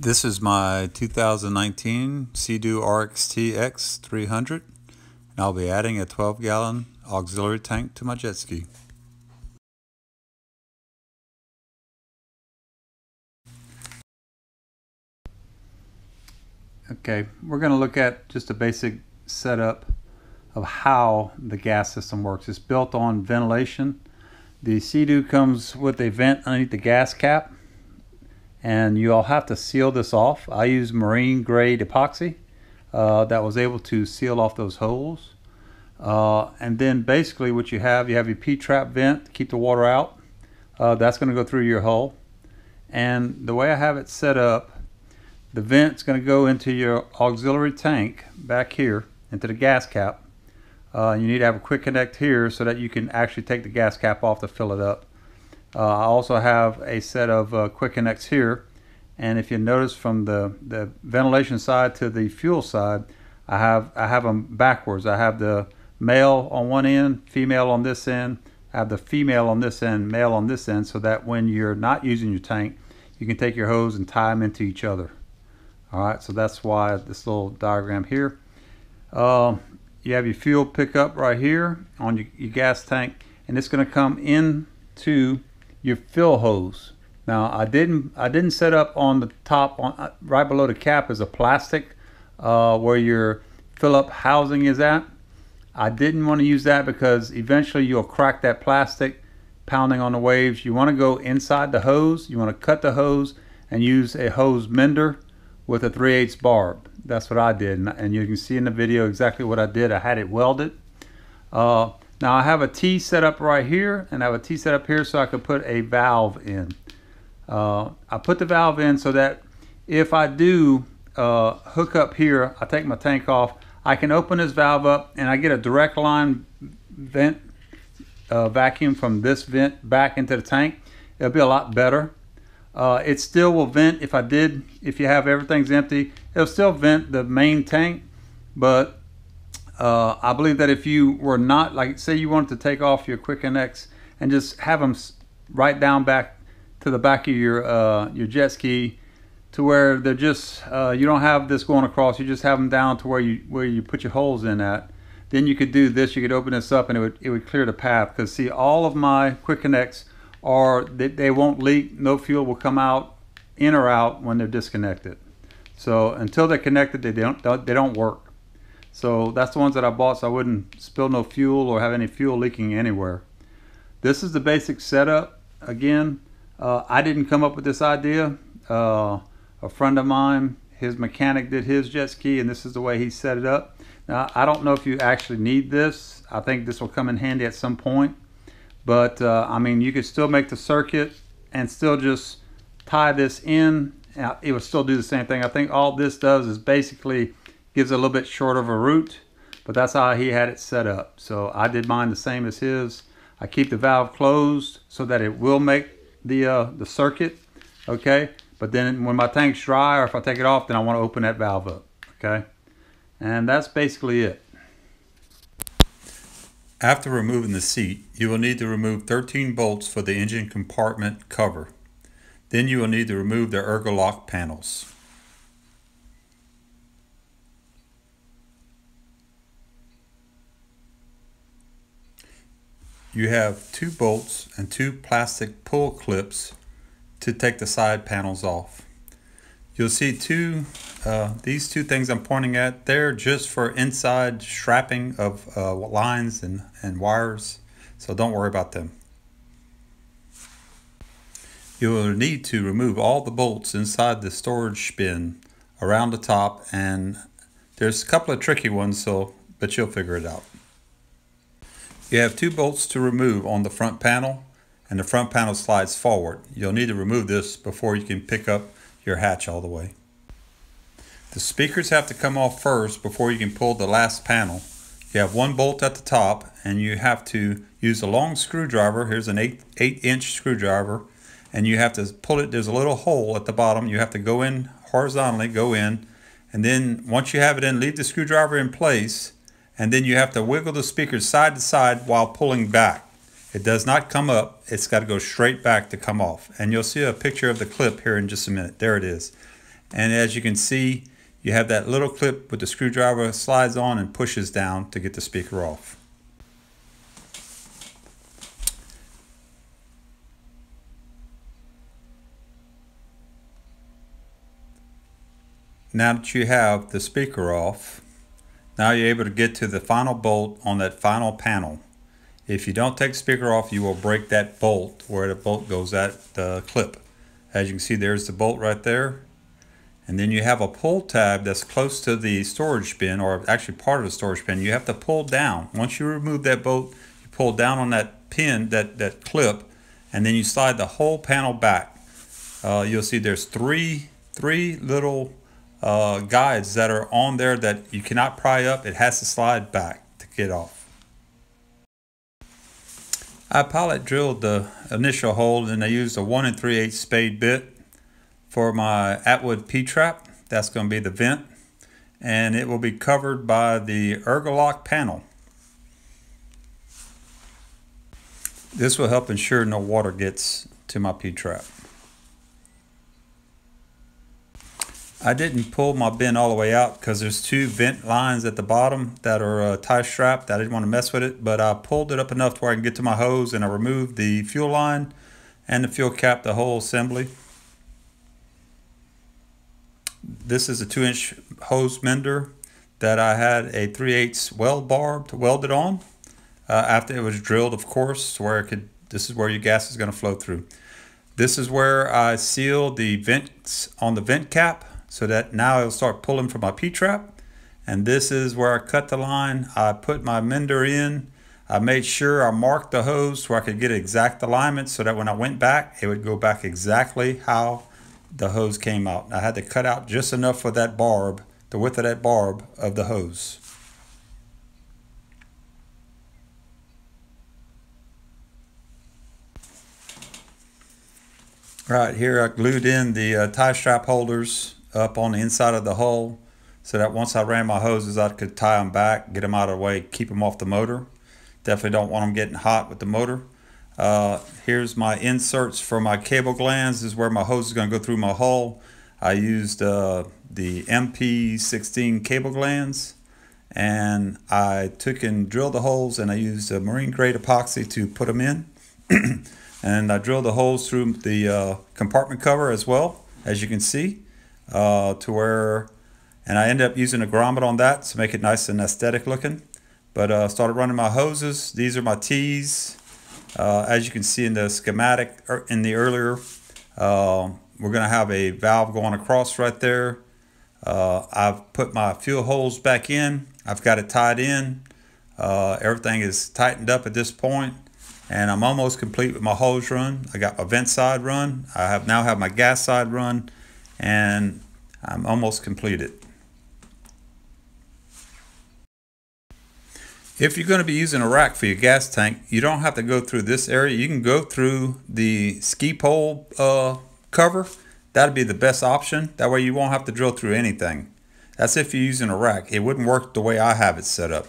This is my 2019 Seadoo RXTX 300, and I'll be adding a 12-gallon auxiliary tank to my jet ski. Okay, we're going to look at just a basic setup of how the gas system works. It's built on ventilation. The Seadoo comes with a vent underneath the gas cap, and you all have to seal this off. I use marine grade epoxy that was able to seal off those holes. And then basically what you have your P-trap vent to keep the water out. That's going to go through your hull. And the way I have it set up, the vent's going to go into your auxiliary tank back here into the gas cap. You need to have a quick connect here so that you can actually take the gas cap off to fill it up. I also have a set of quick connects here, and if you notice from the ventilation side to the fuel side, I have them backwards. I have the male on one end, female on this end. I have the female on this end, male on this end, so that when you're not using your tank, you can take your hose and tie them into each other. All right, so that's why this little diagram here. You have your fuel pickup right here on your gas tank, and it's going to come into your fill hose. Now I didn't set up on the top, right below the cap is a plastic where your fill up housing is at. I didn't want to use that because eventually you'll crack that plastic pounding on the waves. You want to go inside the hose. You want to cut the hose and use a hose mender with a 3/8 barb. That's what I did, and you can see in the video exactly what I did. I had it welded. Now I have a T set up right here, and I have a T set up here so I could put a valve in. I put the valve in so that if I do hook up here, I take my tank off, I can open this valve up and I get a direct line vent vacuum from this vent back into the tank. It'll be a lot better. It still will vent if you have everything's empty, it'll still vent the main tank, but I believe that if you were not, like say you wanted to take off your quick connects and just have them right down back to the back of your jet ski to where they're just, you don't have this going across, you just have them down to where you put your holes in at, then you could do this, you could open this up and it would clear the path. Because see, all of my quick connects they won't leak, no fuel will come out in or out when they're disconnected. So until they're connected, they don't work. So that's the ones that I bought so I wouldn't spill no fuel or have any fuel leaking anywhere. This is the basic setup. Again, I didn't come up with this idea. A friend of mine, his mechanic did his jet ski, and this is the way he set it up. Now I don't know if you actually need this. I think this will come in handy at some point. But I mean, you could still make the circuit and still just tie this in. It would still do the same thing. I think all this does is basically gives a little bit shorter of a route, but that's how he had it set up. So I did mine the same as his. I keep the valve closed so that it will make the circuit, okay? But then when my tank's dry or if I take it off, then I want to open that valve up, okay? And that's basically it. After removing the seat, you will need to remove 13 bolts for the engine compartment cover. Then you will need to remove the ERGO lock panels. You have 2 bolts and 2 plastic pull clips to take the side panels off. You'll see these two things I'm pointing at, they're just for inside strapping of lines and wires, so don't worry about them. You will need to remove all the bolts inside the storage bin around the top, and there's a couple of tricky ones, but you'll figure it out. You have 2 bolts to remove on the front panel, and the front panel slides forward. You'll need to remove this before you can pick up your hatch all the way. The speakers have to come off first before you can pull the last panel. You have 1 bolt at the top, and you have to use a long screwdriver. Here's an 8-inch screwdriver, and you have to pull it. There's a little hole at the bottom. You have to go in horizontally, go in, and then once you have it in, leave the screwdriver in place, and then you have to wiggle the speakers side to side while pulling back. It does not come up, it's got to go straight back to come off. And you'll see a picture of the clip here in just a minute. There it is. And as you can see, you have that little clip with the screwdriver slides on and pushes down to get the speaker off. Now that you have the speaker off, now you're able to get to the final bolt on that final panel. If you don't take the speaker off, you will break that bolt where the bolt goes at the clip. As you can see, there's the bolt right there. And then you have a pull tab that's close to the storage bin, or actually part of the storage bin. You have to pull down. Once you remove that bolt, you pull down on that pin, that clip, and then you slide the whole panel back. You'll see there's three little guides that are on there that you cannot pry up. It has to slide back to get off. I pilot drilled the initial hole, and I used a 1 3/8 spade bit for my Atwood P-trap. That's going to be the vent, and it will be covered by the ERGO lock panel. This will help ensure no water gets to my P-trap. I didn't pull my bin all the way out because there's two vent lines at the bottom that are tie strapped. I didn't want to mess with it, but I pulled it up enough to where I can get to my hose, and I removed the fuel line and the fuel cap, the whole assembly. This is a 2-inch hose mender that I had a 3/8 weld barb to weld it on after it was drilled, of course, to where it could. This is where your gas is going to flow through. This is where I sealed the vents on the vent cap, so that now it'll start pulling from my P-trap. And this is where I cut the line. I put my mender in. I made sure I marked the hose where I could get exact alignment, so that when I went back, it would go back exactly how the hose came out. I had to cut out just enough for that barb, the width of that barb of the hose. Right here, I glued in the tie strap holders up on the inside of the hull, so that once I ran my hoses, I could tie them back, get them out of the way, keep them off the motor. Definitely don't want them getting hot with the motor. Here's my inserts for my cable glands. This is where my hose is going to go through my hull. I used the MP16 cable glands, and I took and drilled the holes, and I used a marine grade epoxy to put them in. And I drilled the holes through the compartment cover as well, as you can see, to where, and I ended up using a grommet on that to make it nice and aesthetic looking. But started running my hoses. These are my T's. As you can see in the schematic in the earlier, we're going to have a valve going across right there. I've put my fuel holes back in. I've got it tied in. Everything is tightened up at this point, and I'm almost complete with my hose run. I got my vent side run. I now have my gas side run, and I'm almost completed. If you're going to be using a rack for your gas tank, you don't have to go through this area. You can go through the ski pole cover. That'd be the best option. That way you won't have to drill through anything. That's if you're using a rack. It wouldn't work the way I have it set up.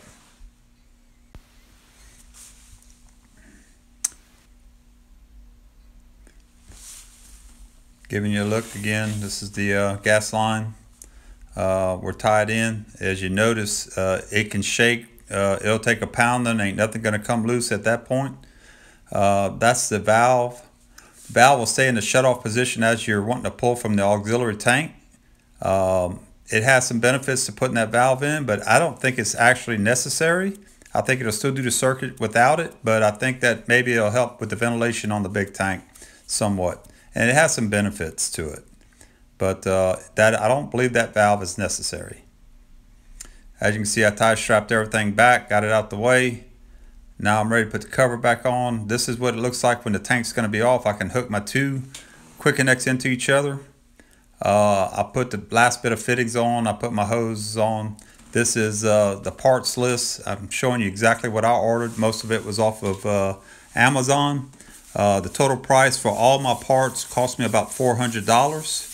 Giving you a look again. This is the gas line. We're tied in. As you notice, it can shake. It'll take a pounding. Ain't nothing going to come loose at that point. That's the valve. The valve will stay in the shutoff position as you're wanting to pull from the auxiliary tank. It has some benefits to putting that valve in, but I don't think it's actually necessary. I think it'll still do the circuit without it, but I think that maybe it'll help with the ventilation on the big tank somewhat. And it has some benefits to it, but I don't believe that valve is necessary. As you can see, I tie strapped everything back, got it out the way. Now I'm ready to put the cover back on. This is what it looks like when the tank's going to be off. I can hook my two quick connects into each other. I put the last bit of fittings on. I put my hoses on. This is the parts list. I'm showing you exactly what I ordered. Most of it was off of Amazon. The total price for all my parts cost me about $400.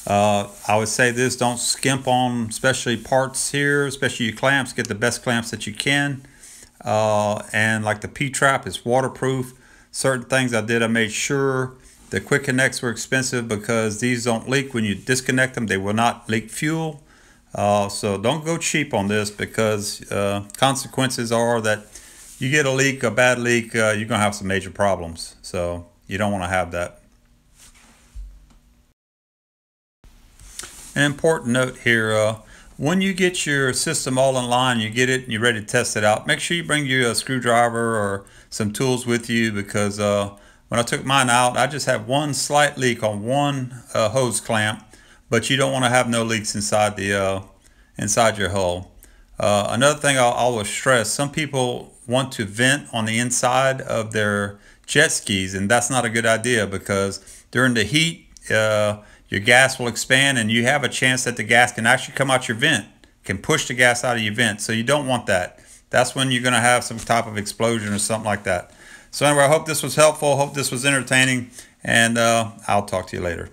I would say this, don't skimp on especially parts here, especially your clamps. Get the best clamps that you can. And like the P-trap is waterproof. Certain things I did, I made sure The quick connects were expensive because these don't leak when you disconnect them. They will not leak fuel. So don't go cheap on this, because consequences are that you get a leak, a bad leak, you're going to have some major problems. So you don't want to have that. An important note here, when you get your system all in line, you get it and you're ready to test it out, make sure you bring you a screwdriver or some tools with you, because when I took mine out, I just have one slight leak on one hose clamp, but you don't want to have no leaks inside the inside your hull. Another thing I'll always stress, some people want to vent on the inside of their jet skis, and that's not a good idea, because during the heat your gas will expand and you have a chance that the gas can actually come out your vent, can push the gas out of your vent. So you don't want that. That's when you're going to have some type of explosion or something like that. So anyway, I hope this was helpful. Hope this was entertaining, and I'll talk to you later.